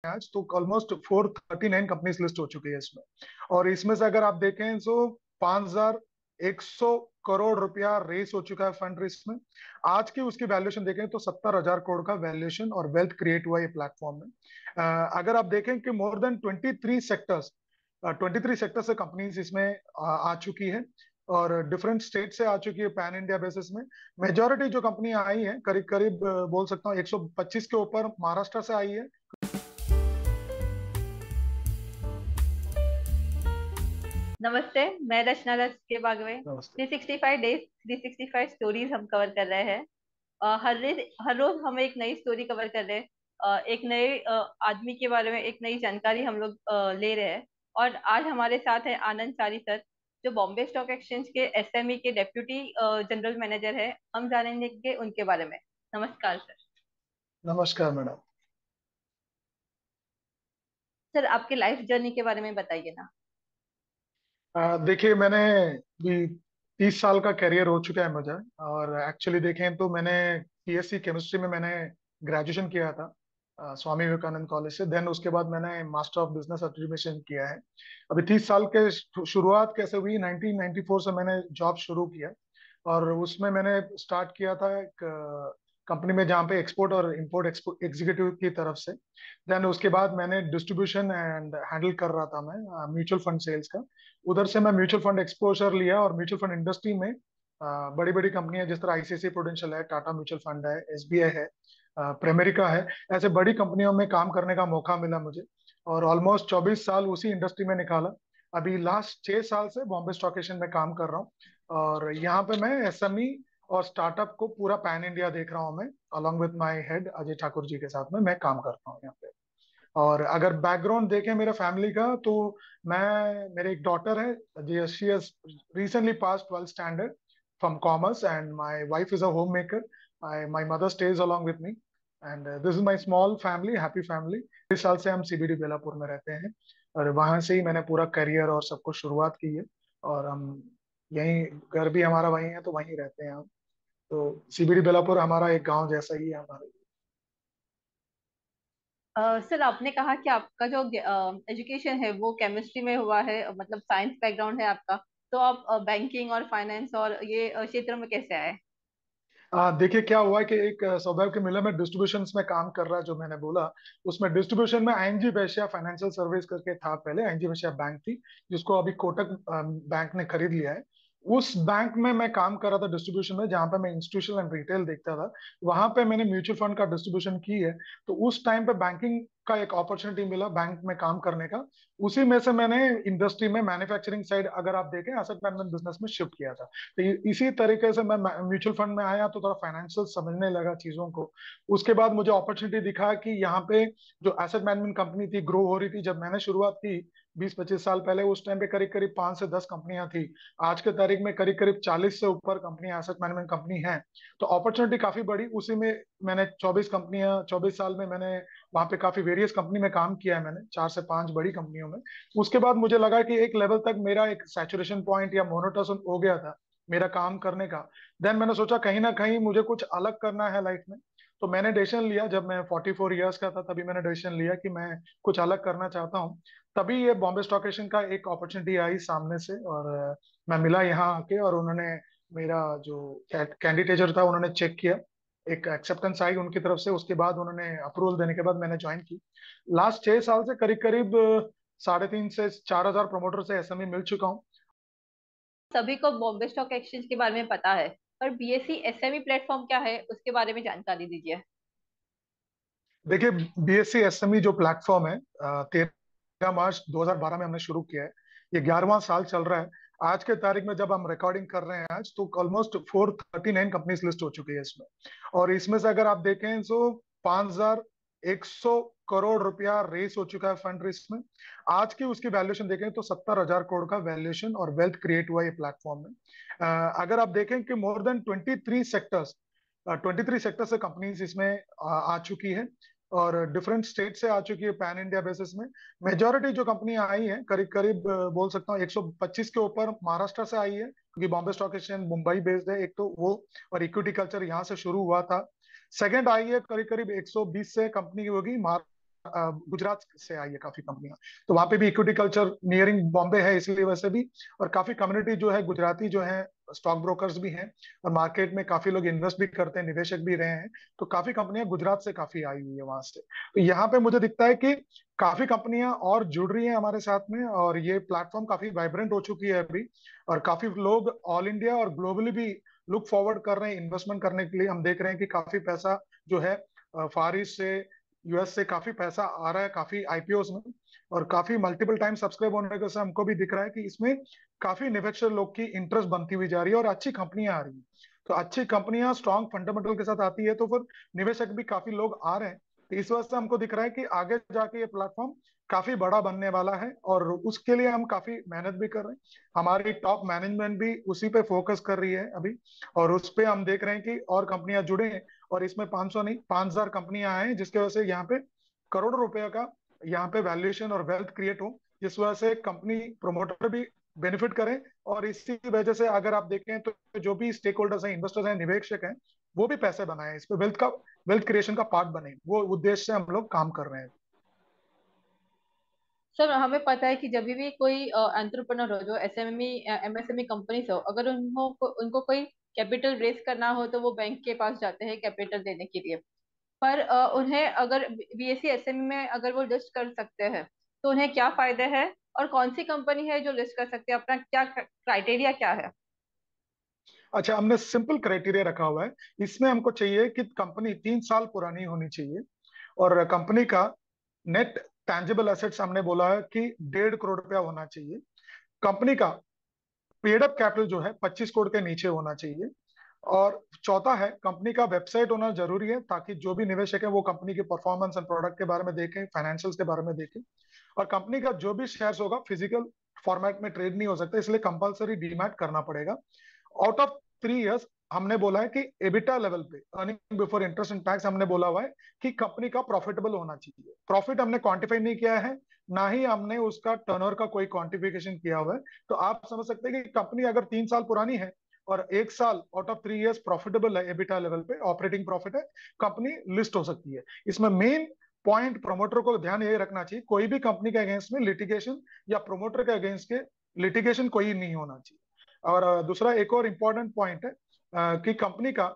आज तो almost 439 companies list हो चुकी है इसमें। और इसमें से अगर आप देखें तो 5,100 करोड़ रुपया रेस हो चुका है फंड रेस में। आज की उसकी वैल्यूएशन देखें तो 70,000 करोड़ का वैल्यूएशन और वेल्थ क्रिएट हुआ है ये प्लेटफॉर्म में। अगर आप देखें कि मोर देन 23 सेक्टर से कंपनीज इसमें आ चुकी है। और डिफरेंट स्टेट से आ चुकी है पैन इंडिया बेसिस में। मेजोरिटी जो कंपनी आई है करीब करीब बोल सकता हूँ 125 के ऊपर महाराष्ट्र से आई है। नमस्ते। मैं रचना रच के बागवे। नमस्ते। 365 डेज 365 स्टोरीज हम कवर कर रहे हैं। हर रोज हम एक नई स्टोरी कवर कर रहे हैं। एक नए आदमी के बारे में एक नई जानकारी हम लोग ले रहे हैं। और आज हमारे साथ है आनंद चारी सर, जो बॉम्बे स्टॉक एक्सचेंज के एसएमई के डेप्यूटी जनरल मैनेजर है। हम जानेंगे उनके बारे में। नमस्कार सर। नमस्कार मैडम। सर, आपके लाइफ जर्नी के बारे में बताइए ना। देखिए मैंने भी 30 साल का करियर हो चुका है मुझे। और एक्चुअली देखें तो मैंने बीएससी केमिस्ट्री में मैंने ग्रेजुएशन किया था स्वामी विवेकानंद कॉलेज से। देन उसके बाद मैंने मास्टर ऑफ बिजनेस एडमिनिस्ट्रेशन किया है। अभी 30 साल के शुरुआत कैसे हुई, 1994 से मैंने जॉब शुरू किया। और उसमें मैंने स्टार्ट किया था एक कंपनी में जहाँ पे एक्सपोर्ट और इंपोर्ट एग्जीक्यूटिव की तरफ से। देन उसके बाद मैंने डिस्ट्रीब्यूशन एंड हैंडल कर रहा था मैं म्यूचुअल फंड सेल्स का। उधर से मैं म्यूचुअल फंड एक्सपोजर लिया और म्यूचुअल फंड इंडस्ट्री में बड़ी बड़ी कंपनियां जिस तरह आईसीआईसीआई प्रूडेंशियल है, टाटा म्यूचुअल फंड है, एसबीआई है, प्रेमेरिका है, ऐसे बड़ी कंपनियों में काम करने का मौका मिला मुझे। और ऑलमोस्ट 24 साल उसी इंडस्ट्री में निकाला। अभी लास्ट 6 साल से बॉम्बे स्टॉक एक्सचेंज में काम कर रहा हूँ। और यहाँ पे मैं एसएमई और स्टार्टअप को पूरा पैन इंडिया देख रहा हूँ मैं। Along with my head Ajay Thakur ji के साथ में मैं काम करता हूँ यहाँ पे। और अगर बैकग्राउंड देखें मेरे फैमिली का तो मैं मेरे एक डॉटर है, she has recently pass 12th standard from commerce and my wife is a home maker. My mother stage along with me and this is my small family, happy family. इस साल से हम सीबीडी बेलापुर में रहते हैं। और वहां से ही मैंने पूरा करियर और सब कुछ शुरुआत की है। और हम यहीं, घर भी हमारा वहीं है तो वहीं रहते हैं हम। तो सीबीडी बेलापुर हमारा एक गांव जैसा ही है हमारे। सर, आपने कहा कि आपका जो एजुकेशन है वो केमिस्ट्री में हुआ है, मतलब साइंस बैकग्राउंड है आपका। तो आप बैंकिंग और फाइनेंस और ये क्षेत्र में कैसे आए? देखिए क्या हुआ है कि एक सौभाग्य मिला में डिस्ट्रीब्यूशन में काम कर रहा, जो मैंने बोला उसमें डिस्ट्रीब्यूशन में आईएनजी वैश्या फाइनेंशियल सर्विस करके था। पहले आईएनजी वैश्या बैंक थी जिसको अभी कोटक बैंक ने खरीद लिया है। उस बैंक में मैं काम कर रहा था डिस्ट्रीब्यूशन में, जहां पे मैं इंस्टीट्यूशनल एंड रिटेल देखता था। वहां पे मैंने म्यूचुअल फंड का डिस्ट्रीब्यूशन की है। तो उस टाइम पे बैंकिंग का एक अपॉर्चुनिटी मिला बैंक में काम करने का। उसी में से मैंने इंडस्ट्री में मैन्युफैक्चरिंग साइड, अगर आप देखें, एसेट मैनेजमेंट बिजनेस में शिफ्ट किया था। तो इसी तरीके से मैं म्यूचुअल फंड में आया तो थोड़ा फाइनेंशियल समझने लगा चीजों को। उसके बाद मुझे अपॉर्चुनिटी दिखा कि यहाँ पे जो एसेट मैनेजमेंट कंपनी थी ग्रो हो रही थी। जब मैंने शुरुआत की 20-25 साल पहले, उस टाइम पे करीब करीब 5 से 10 कंपनियां थी। आज के तारीख में करीब करीब 40 से ऊपर कंपनियां एसेट मैनेजमेंट कंपनी हैं। तो अपॉर्चुनिटी काफी बड़ी उसी में। मैंने 24 साल में मैंने वहां पे काफी वेरियस कंपनी में काम किया है मैंने, 4 से 5 बड़ी कंपनियों में। उसके बाद मुझे लगा कि एक लेवल तक मेरा एक सैचुरेशन पॉइंट या मोनोटोन हो गया था मेरा काम करने का। देन मैंने सोचा कहीं ना कहीं मुझे कुछ अलग करना है लाइफ में। तो मैंने डिसीजन लिया, जब मैं 44 ईयर्स का था तभी मैंने डिसीजन लिया कि मैं कुछ अलग करना चाहता हूँ। तभी ये बॉम्बे स्टॉक एक्सचेंज का एक अपॉर्चुनिटी आई सामने से। और मैं मिला यहाँ आके और उन्होंने मेरा जो कैंडिडेचर था उन्होंने चेक किया। एक एक्सेप्टेंस आई उनकी तरफ से, उसके बाद उन्होंने अप्रूवल देने के बाद मैंने ज्वाइन की। लास्ट 6 साल से करीब करीब 3,500 से 4,000 प्रमोटर से एसएमई मिल चुका हूँ। सभी को बॉम्बे स्टॉक एक्सचेंज के बारे में पता है, पर बीएससी एसएमई प्लेटफॉर्म क्या है उसके बारे में जानकारी दीजिए। देखिए बीएससी एसएमई जो प्लेटफॉर्म है, 13 मार्च 2012 में हमने शुरू किया है। ये 11वां साल चल रहा है। आज के तारीख में जब हम रिकॉर्डिंग कर रहे हैं आज तो ऑलमोस्ट 439 कंपनीज लिस्ट हो चुकी है इसमें। और इसमें से अगर आप देखें तो 5,100 करोड़ रुपया रेस हो चुका है फंड रेस में। आज की उसकी वैल्यूएशन देखें तो 70,000 करोड़ का वैल्यूएशन और वेल्थ क्रिएट हुआ है ये प्लेटफॉर्म में। अगर आप देखें कि मोर देन 23 सेक्टर से कंपनीज इसमें आ चुकी है। और डिफरेंट स्टेट से आ चुकी है पैन इंडिया बेसिस में। मेजोरिटी जो कंपनी आई है करीब करीब बोल सकता हूँ 125 के ऊपर महाराष्ट्र से आई है, क्योंकि Bombay stock exchange Mumbai based है एक तो वो। और इक्विटी कल्चर यहाँ से शुरू हुआ था। सेकंड आई है करीब करीब 120 से कंपनी होगी गुजरात से आई है काफी कंपनियां। तो वहां पे भी इक्विटी कल्चर नियरिंग बॉम्बे है, इसलिए वैसे भी। और काफी कम्युनिटी जो है गुजराती जो है स्टॉक ब्रोकर्स भी हैं, और मार्केट में काफी लोग इन्वेस्ट भी करते हैं, निवेशक भी रहे हैं। तो काफी कंपनियां गुजरात से काफी आई हुई है वहां से। तो यहाँ पे मुझे दिखता है कि काफी कंपनियां और जुड़ रही हैं हमारे साथ में, और ये प्लेटफॉर्म काफी वाइब्रेंट हो चुकी है अभी। और काफी लोग ऑल इंडिया और ग्लोबली भी लुक फॉरवर्ड कर रहे हैं इन्वेस्टमेंट करने के लिए। हम देख रहे हैं कि काफी पैसा जो है फार ईस्ट से, यूएस से काफी पैसा आ रहा है काफी आईपीओस में। और काफी मल्टीपल टाइम सब्सक्राइब होने के से हमको भी दिख रहा है कि इसमें काफी निवेशक लोग की इंटरेस्ट बनती हुई जा रही है, और अच्छी कंपनियां आ रही हैं। तो अच्छी कंपनियां स्ट्रांग फंडामेंटल के साथ आती है, तो फिर निवेशक भी काफी लोग आ रहे हैं। तो इस वजह से हमको दिख रहा है कि आगे जाके ये प्लेटफॉर्म काफी बड़ा बनने वाला है, और उसके लिए हम काफी मेहनत भी कर रहे हैं। हमारी टॉप मैनेजमेंट भी उसी पे फोकस कर रही है अभी। और उस पे हम देख रहे हैं कि और कंपनियां जुड़े हैं, और इसमें 500 नहीं 5000 कंपनियां आए हैं, जिसकी वजह से यहाँ पे करोड़ों रुपए का यहाँ पे वैल्यूएशन और वेल्थ क्रिएट हो, जिस वजह से कंपनी प्रमोटर भी बेनिफिट करें। और इसी वजह से अगर आप देखें तो जो भी स्टेक होल्डर्स हैं, इन्वेस्टर्स हैं, निवेशक हैं, वो भी पैसे बनाए इस पे, वेल्थ क्रिएशन का पार्ट बने, वो उद्देश्य से हम लोग काम कर रहे हैं। सर हमें पता है कि जब भी कोई एंटरप्रेन्योर हो, जो एसएमई एमएसएमई कंपनीज हो, अगर उनको कोई कैपिटल रेस करना हो तो वो बैंक के पास जाते हैं कैपिटल देने के लिए। पर उन्हें अगर बीएससी एसएमई में अगर वो लिस्ट कर सकते हैं तो उन्हें क्या फायदे हैं, और कौन सी कंपनी है जो लिस्ट कर सकते हैं, अपना क्या क्राइटेरिया क्या है? अच्छा, हमने सिंपल क्राइटेरिया रखा हुआ है। इसमें हमको चाहिए कि कंपनी 3 साल पुरानी होनी चाहिए, और कंपनी का नेट टैंजिबल एसेट्स हमने बोला है कि 1.5 करोड़ रुपया होना चाहिए। कंपनी का पेड अप कैपिटल जो है 25 करोड़ के नीचे होना चाहिए। और चौथा है, कंपनी का वेबसाइट होना जरूरी है, ताकि जो भी निवेशक है वो कंपनी के परफॉर्मेंस एंड प्रोडक्ट के बारे में देखें, फाइनेंशियल्स के बारे में देखें। और कंपनी का जो भी शेयर्स होगा फिजिकल फॉर्मेट में ट्रेड नहीं हो सकता, इसलिए कंपलसरी डीमैट करना पड़ेगा। आउट ऑफ 3 इयर्स हमने बोला है कि एबिटा लेवल पे, earning before interest and tax, हमने बोला हुआ है कि कंपनी का प्रॉफिटेबल होना चाहिए। प्रॉफिट हमने क्वांटिफाई नहीं किया है, ना ही हमने उसका टर्नओवर का कोई क्वांटिफिकेशन किया हुआ है। तो आप समझ सकते हैं कि कंपनी अगर 3 साल पुरानी है और 1 साल आउट ऑफ 3 इयर्स प्रॉफिटेबल है, एबिटा लेवल पे ऑपरेटिंग प्रॉफिट है, कंपनी लिस्ट हो सकती है। इसमें मेन पॉइंट प्रमोटर को ध्यान ये रखना चाहिए, कोई भी कंपनी के अगेंस्ट में लिटिगेशन या प्रमोटर के अगेंस्ट के लिटिगेशन कोई नहीं होना चाहिए। और दूसरा एक और इम्पोर्टेंट पॉइंट है कि कंपनी का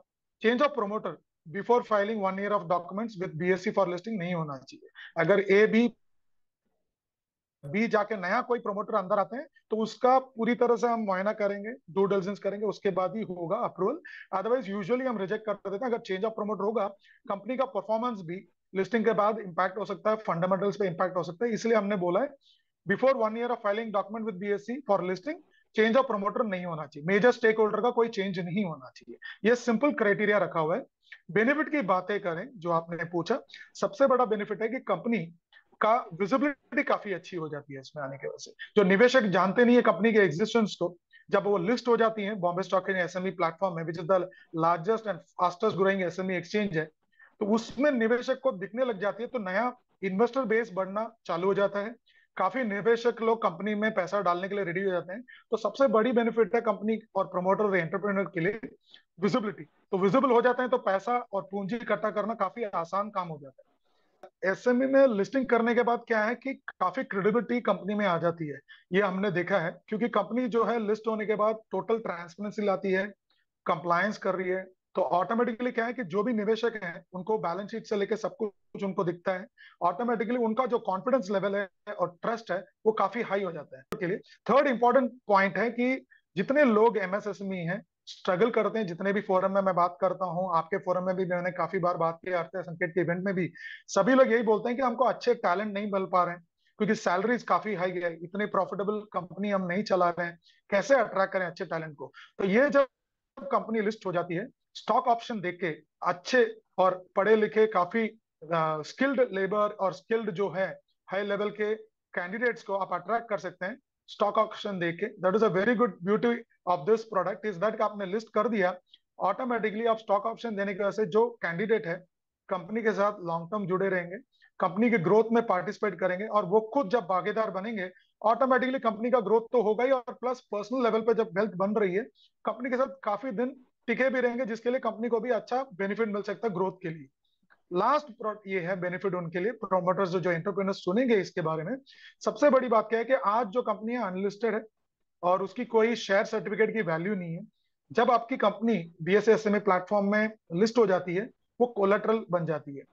change of promoter before filing 1 year of documents with BSc for listing नहीं होना चाहिए। अगर ए बी जाके नया कोई प्रमोटर अंदर आते हैं, तो उसका पूरी तरह से हम मुआयना करेंगे, डू डिलिजेंस करेंगे, उसके बाद ही होगा अप्रूवल। अदरवाइज यूजुअली हम रिजेक्ट कर देते हैं। अगर चेंज ऑफ प्रमोटर होगा, कंपनी का परफॉर्मेंस भी लिस्टिंग के बाद इंपैक्ट हो सकता है, फंडामेंटल्स पे इंपैक्ट हो सकता है, इसलिए हमने बोला है before 1 year of filing document with BSc for listing change of promoter नहीं होना चाहिए, मेजर स्टेक होल्डर का कोई चेंज नहीं होना चाहिए। ये सिंपल क्राइटेरिया रखा हुआ है। बेनिफिट की बातें करें जो आपने पूछा, सबसे बड़ा बेनिफिट है कि कंपनी का विजिबिलिटी काफी अच्छी हो जाती है इसमें आने की वजह से। जो निवेशक जानते नहीं है कंपनी के एग्जिस्टेंस को, जब वो लिस्ट हो जाती है Bombay stock exchange SME platform में, which is the largest and fastest growing SME exchange है, तो उसमें निवेशक को दिखने लग जाती है, तो नया इन्वेस्टर बेस बढ़ना चालू हो जाता है। काफी निवेशक लोग कंपनी में पैसा डालने के लिए रेडी हो जाते हैं। तो सबसे बड़ी बेनिफिट है कंपनी और प्रमोटर और एंटरप्रेन्योर के लिए विजिबिलिटी। तो विजिबल हो जाते हैं तो पैसा और पूंजी इकट्ठा करना काफी आसान काम हो जाता है। एसएमई में लिस्टिंग करने के बाद क्या है कि काफी क्रेडिबिलिटी कंपनी में आ जाती है। ये हमने देखा है, क्योंकि कंपनी जो है लिस्ट होने के बाद टोटल ट्रांसपेरेंसी लाती है, कंप्लायंस कर रही है। तो ऑटोमेटिकली क्या है कि जो भी निवेशक हैं उनको बैलेंस शीट से लेकर सब कुछ उनको दिखता है। ऑटोमेटिकली उनका जो कॉन्फिडेंस लेवल है और ट्रस्ट है वो काफी हाई हो जाता है के लिए। थर्ड इंपॉर्टेंट पॉइंट है कि जितने लोग एमएसएसएमई हैं, स्ट्रगल करते हैं, जितने भी फोरम में मैं बात करता हूँ, आपके फोरम में भी मैंने काफी बार बात की, आरती संकेत के इवेंट में भी, सभी लोग यही बोलते हैं कि हमको अच्छे टैलेंट नहीं मिल पा रहे हैं, क्योंकि सैलरीज काफी हाई है, इतनी प्रॉफिटेबल कंपनी हम नहीं चला रहे हैं, कैसे अट्रैक्ट करें अच्छे टैलेंट को। तो ये जब कंपनी लिस्ट हो जाती है, स्टॉक ऑप्शन देख के अच्छे और पढ़े लिखे काफी स्किल्ड लेबर और स्किल्ड जो है हाई लेवल के कैंडिडेट्स को आप अट्रैक्ट कर सकते हैं स्टॉक ऑप्शन देख के। That is a very good beauty of this product is that आपने लिस्ट कर दिया, ऑटोमेटिकली आप स्टॉक ऑप्शन देने की वजह से जो कैंडिडेट है कंपनी के साथ लॉन्ग टर्म जुड़े रहेंगे, कंपनी के ग्रोथ में पार्टिसिपेट करेंगे, और वो खुद जब भागीदार बनेंगे, ऑटोमेटिकली कंपनी का ग्रोथ तो होगा ही, और प्लस पर्सनल लेवल पे जब वेल्थ बन रही है, कंपनी के साथ काफी दिन टिके भी रहेंगे, जिसके लिए कंपनी को भी अच्छा बेनिफिट मिल सकता है ग्रोथ के लिए। लास्ट ये है बेनिफिट उनके लिए, प्रोमोटर्स जो एंटरप्रेन्योर्स सुनेंगे इसके बारे में। सबसे बड़ी बात क्या है कि आज जो कंपनी अनलिस्टेड है और उसकी कोई शेयर सर्टिफिकेट की वैल्यू नहीं है, जब आपकी कंपनी बीएसए एसएमए प्लेटफॉर्म में लिस्ट हो जाती है, वो कोलेटरल बन जाती है।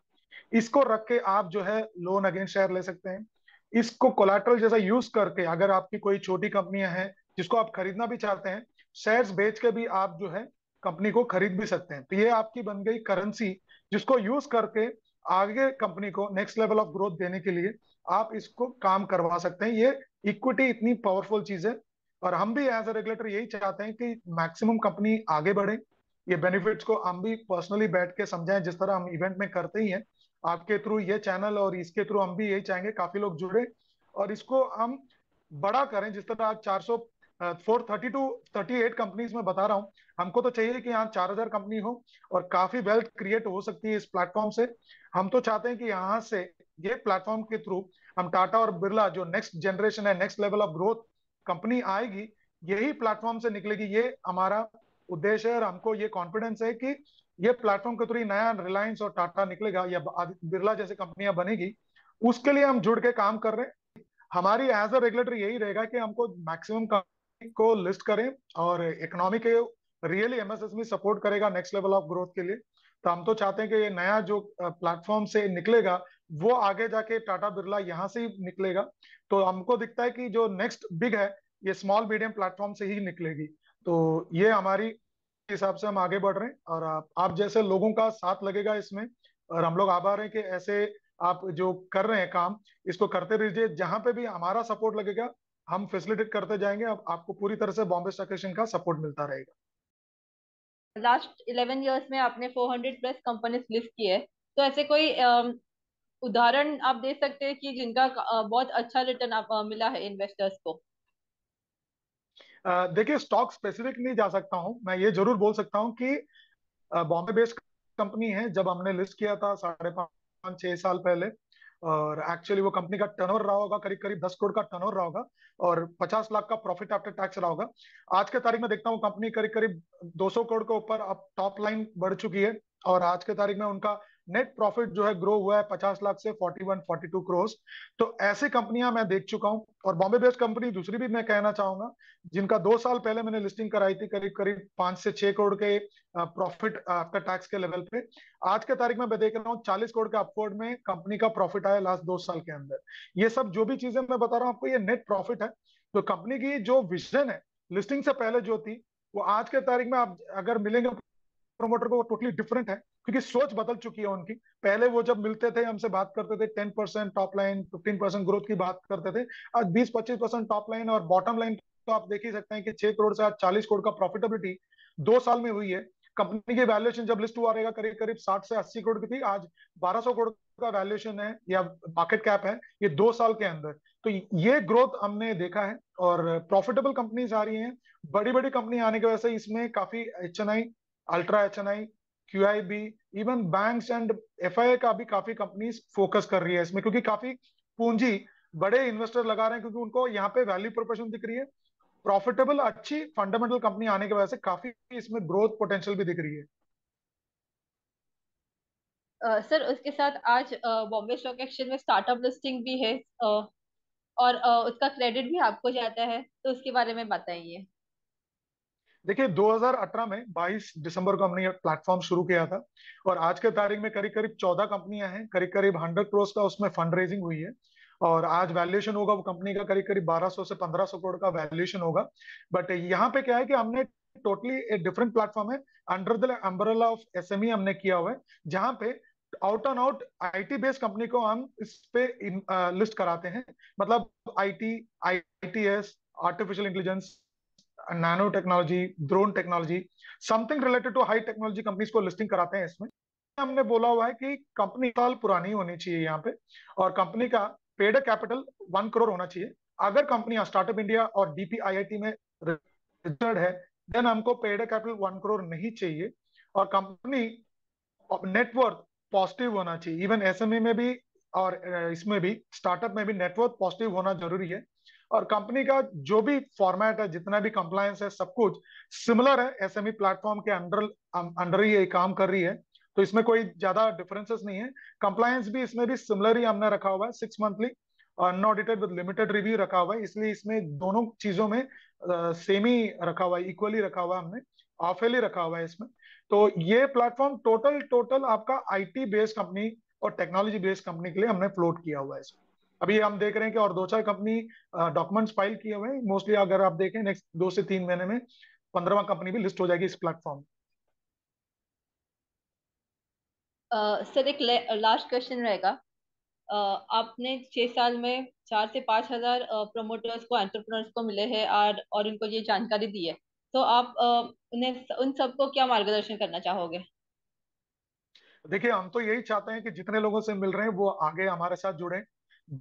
इसको रख के आप जो है लोन अगेंस्ट शेयर ले सकते हैं। इसको कोलेटरल जैसा यूज करके अगर आपकी कोई छोटी कंपनियां हैं जिसको आप खरीदना भी चाहते हैं, शेयर्स बेच के भी आप जो है कंपनी को खरीद भी सकते हैं। तो ये आपकी बन गई करेंसी, जिसको यूज करके आगे कंपनी को नेक्स्ट लेवल ऑफ ग्रोथ देने के लिए आप इसको काम करवा सकते हैं। ये इक्विटी इतनी पावरफुल चीज है, और हम भी एज ए रेगुलेटर यही चाहते हैं कि मैक्सिमम कंपनी आगे बढ़े। ये बेनिफिट्स को हम भी पर्सनली बैठ के समझाएं, जिस तरह हम इवेंट में करते ही हैं आपके थ्रू ये चैनल, और इसके थ्रू हम भी यही चाहेंगे काफी लोग जुड़े और इसको हम बड़ा करें। जिस तरह आज 400 432 38 कंपनीज में बता रहा हूँ, हमको तो चाहिए कि यहाँ 4000 कंपनी हो और काफी वेल्थ क्रिएट हो सकती है इस प्लेटफॉर्म से। हम तो चाहते हैं कि यहाँ से ये प्लेटफॉर्म के थ्रू हम टाटा और बिरला जो नेक्स्ट जनरेशन है, next level of growth company आएगी, यही प्लेटफॉर्म से निकलेगी। ये हमारा उद्देश्य है और हमको ये कॉन्फिडेंस है कि ये प्लेटफॉर्म के थ्रू ही नया रिलायंस और टाटा निकलेगा या बिरला जैसी कंपनियां बनेगी। उसके लिए हम जुड़ के काम कर रहे हैं। हमारी एज अ रेगुलेटर यही रहेगा कि हमको मैक्सिमम कंपनी को लिस्ट करें, और इकोनॉमी के रियली एमएसएमई सपोर्ट करेगा नेक्स्ट लेवल ऑफ ग्रोथ के लिए। तो हम तो चाहते हैं कि ये नया जो प्लेटफॉर्म से निकलेगा वो आगे जाके टाटा बिरला यहाँ से ही निकलेगा। तो हमको दिखता है कि जो नेक्स्ट बिग है ये स्मॉल मीडियम प्लेटफॉर्म से ही निकलेगी। तो ये हमारी हिसाब से हम आगे बढ़ रहे हैं, और आप जैसे लोगों का साथ लगेगा इसमें, और हम लोग आभार हैं कि ऐसे आप जो कर रहे हैं काम, इसको करते रहिए। जहां पे भी हमारा सपोर्ट लगेगा हम फैसिलिटेट करते जाएंगे। अब आपको पूरी तरह से बॉम्बे स्टॉक एक्सचेंज का सपोर्ट मिलता रहेगा। लास्ट 11 ईयर्स में आपने 400+ कंपनीज लिस्ट की है, तो ऐसे कोई उदाहरण आप दे सकते हैं कि जिनका बहुत अच्छा रिटर्न आप मिला है इन्वेस्टर्स को? देखिए, स्टॉक स्पेसिफिक नहीं जा सकता हूं, मैं ये जरूर बोल सकता हूं कि बॉम्बे बेस्ड कंपनी है। जब हमने लिस्ट किया था 5.5 6 साल पहले, और एक्चुअली वो कंपनी का टर्नओवर रहा होगा करीब करीब 10 करोड़ का टर्नओवर रहा होगा, और 50 लाख का प्रॉफिट आफ्टर टैक्स रहा होगा। आज के तारीख में देखता हूँ कंपनी करीब करीब 200 करोड़ के ऊपर अब टॉप लाइन बढ़ चुकी है, और आज के तारीख में उनका नेट प्रॉफिट जो है ग्रो हुआ है 50 लाख से 41 42 करोड़। तो ऐसी कंपनियां मैं देख चुका हूं। और बॉम्बे बेस्ड कंपनी दूसरी भी मैं कहना चाहूंगा, जिनका 2 साल पहले मैंने लिस्टिंग कराई थी करीब करीब 5 से 6 करोड़ के प्रॉफिट आफ्टर टैक्स के लेवल पे, आज के तारीख में मैं देख रहा हूँ 40 करोड़ के अपवर्ड में कंपनी का प्रॉफिट आया लास्ट 2 साल के अंदर। ये सब जो भी चीजें मैं बता रहा हूँ आपको, ये नेट प्रॉफिट है। तो कंपनी की जो विजन है लिस्टिंग से पहले जो थी, वो आज के तारीख में आप अगर मिलेंगे प्रमोटर को, वो टोटली डिफरेंट है, क्योंकि सोच बदल चुकी है उनकी। पहले वो जब मिलते थे हमसे बात करते थे 10% टॉप लाइन 15% ग्रोथ की बात करते थे। आज 20-25% टॉप लाइन और बॉटम लाइन, तो आप देख ही सकते हैं कि 6 करोड़ से आज 40 करोड़ का प्रॉफिटेबिलिटी 2 साल में हुई है। कंपनी की वैल्यूएशन जब लिस्ट हुआ रहेगा करीब करीब 60 से 80 करोड़ की थी, आज 1200 करोड़ का वैल्यूएशन है या मार्केट कैप है, ये 2 साल के अंदर। तो ये ग्रोथ हमने देखा है, और प्रॉफिटेबल कंपनीज आ रही हैं। बड़ी बड़ी कंपनी आने की वजह से इसमें काफी HNI, ultra HNI, QIB, even banks and FII का भी काफी कंपनीज फोकस कर रही है इसमें, क्योंकि काफी पूंजी बड़े इन्वेस्टर लगा रहे हैं, क्योंकि उनको यहाँ पे वैल्यू प्रोपोर्शन दिख रही है। प्रॉफिटेबल अच्छी फंडामेंटल कंपनी आने की वजह से काफी इसमें ग्रोथ पोटेंशियल भी दिख रही है। सर, उसके साथ आज बॉम्बे स्टॉक एक्सचेंज में स्टार्टअप लिस्टिंग भी है, और उसका क्रेडिट भी आपको जाता है, तो उसके बारे में बताइए। देखिए, 2018 में 22 दिसंबर को हमने ये प्लेटफॉर्म शुरू किया था, और आज के तारीख में करीब करीब 14 कंपनियां हैं, करीब करीब 100 करोड़ का उसमें फंड रेजिंग हुई है। और आज वैल्यूएशन होगा वो कंपनी का करीब करीब 1200 से 1500 करोड़ का वैल्यूएशन होगा। बट यहाँ पे क्या है कि हमने टोटली एक डिफरेंट प्लेटफॉर्म है, under the umbrella of SME हमने किया हुआ है, जहाँ पे out and out IT based company को हम इस पे लिस्ट कराते हैं। मतलब IT, ITS, artificial intelligence, nano technology, drone technology, something related to high technology companies को लिस्टिंग कराते हैं इसमें। हमने बोला हुआ है कि कंपनी साल पुरानी होनी चाहिए यहाँ पे, और कंपनी का पेड कैपिटल 1 करोड़ होना चाहिए। अगर कंपनियां स्टार्टअप इंडिया और डीपीआईआईटी में रजिस्टर्ड है, देन हमको पेड कैपिटल 1 करोड़ नहीं चाहिए, और कंपनी नेटवर्थ पॉजिटिव होना चाहिए। इवन एसएमई में भी और इसमें भी स्टार्टअप में भी नेटवर्थ पॉजिटिव होना जरूरी है। और कंपनी का जो भी फॉर्मेट है, जितना भी कंप्लायंस है, सब कुछ सिमिलर है एसएमई प्लेटफॉर्म के अंडर अंडर ही ये काम कर रही है। तो इसमें कोई ज्यादा डिफरेंसेस नहीं है। कंप्लायंस भी इसमें भी सिमिलर ही हमने रखा हुआ है, 6 monthly unaudited with limited review रखा हुआ है, इसलिए इसमें दोनों चीजों में सेम ही रखा हुआ है, इक्वली रखा हुआ है हमने, ऑफेल ही रखा हुआ है इसमें। तो ये प्लेटफॉर्म टोटल टोटल आपका आईटी बेस्ड कंपनी और टेक्नोलॉजी बेस्ड कंपनी के लिए हमने फ्लोट किया हुआ है इसमें। अभी हम देख रहे हैं कि और दो चार कंपनी डॉक्यूमेंट्स फाइल किए हुए हैं, मोस्टली अगर आप देखें नेक्स्ट 2 से 3 महीने में 15वां कंपनी भी लिस्ट हो जाएगी इस प्लेटफॉर्म। सर एक लास्ट क्वेश्चन रहेगा। आपने 6 साल में 4 से 5 हजार प्रोमोटर्स को, एंटरप्रेन्योर्स को मिले हैं और उनको ये जानकारी दी है, तो आप उन्हें उन सबको क्या मार्गदर्शन करना चाहोगे? देखिए हम तो यही चाहते हैं कि जितने लोगों से मिल रहे हैं वो आगे हमारे साथ जुड़े।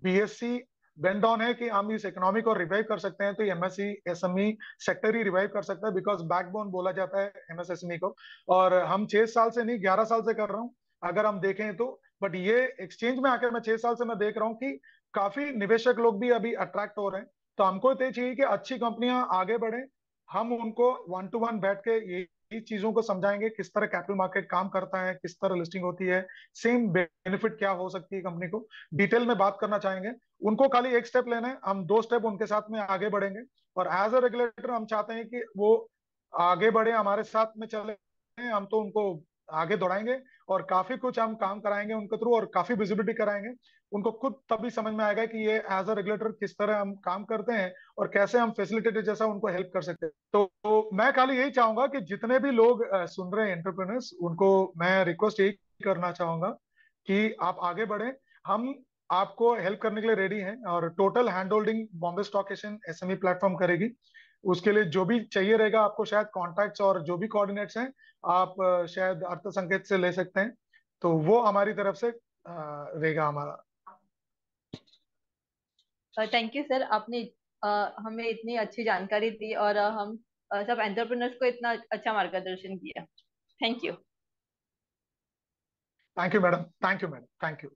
बीएससी बेंड ऑन है कि हम इस इकोनॉमी को रिवाइव कर सकते हैं, तो एमएससी एसएमई सेक्टर ही रिवाइव कर सकता है, बिकॉज बैकबोन बोला जाता है एमएसएसएमई को। और हम 6 साल से नहीं 11 साल से कर रहा हूँ अगर हम देखें तो। बट ये एक्सचेंज में आकर मैं 6 साल से मैं देख रहा हूँ कि काफी निवेशक लोग भी अभी अट्रैक्ट हो रहे हैं। तो हमको तो ये चाहिए कि अच्छी कंपनियां आगे बढ़े, हम उनको 1 to 1 बैठ के ये चीजों को समझाएंगे, किस तरह कैपिटल मार्केट काम करता है, किस तरह लिस्टिंग होती है, सेम बेनिफिट क्या हो सकती है कंपनी को, डिटेल में बात करना चाहेंगे। उनको खाली एक स्टेप लेना है, हम 2 स्टेप उनके साथ में आगे बढ़ेंगे। और एज अ रेगुलेटर हम चाहते हैं कि वो आगे बढ़े, हमारे साथ में चले, हम तो उनको आगे दौड़ाएंगे और काफी कुछ हम काम कराएंगे उनके थ्रू और काफी विजिबिलिटी कराएंगे। उनको खुद तभी समझ में आएगा कि ये एज अ रेगुलेटर किस तरह हम काम करते हैं और कैसे हम फैसिलिटेटर जैसा उनको हेल्प कर सकते हैं। तो मैं खाली यही चाहूंगा कि जितने भी लोग सुन रहे हैं एंटरप्रेन्योर्स, उनको मैं रिक्वेस्ट यही करना चाहूंगा कि आप आगे बढ़े। हम आपको हेल्प करने के लिए रेडी हैं और total hand holding Bombay stock exchange SME platform करेगी। उसके लिए जो भी चाहिए रहेगा आपको, शायद कॉन्टैक्ट्स और जो भी कोऑर्डिनेट्स हैं आप शायद अर्थ संकेत से ले सकते हैं, तो वो हमारी तरफ से रहेगा हमारा। थैंक यू सर, आपने हमें इतनी अच्छी जानकारी दी और हम सब एंटरप्रेन्योर्स को इतना अच्छा मार्गदर्शन किया। Thank you. Thank you madam, thank you madam, thank you.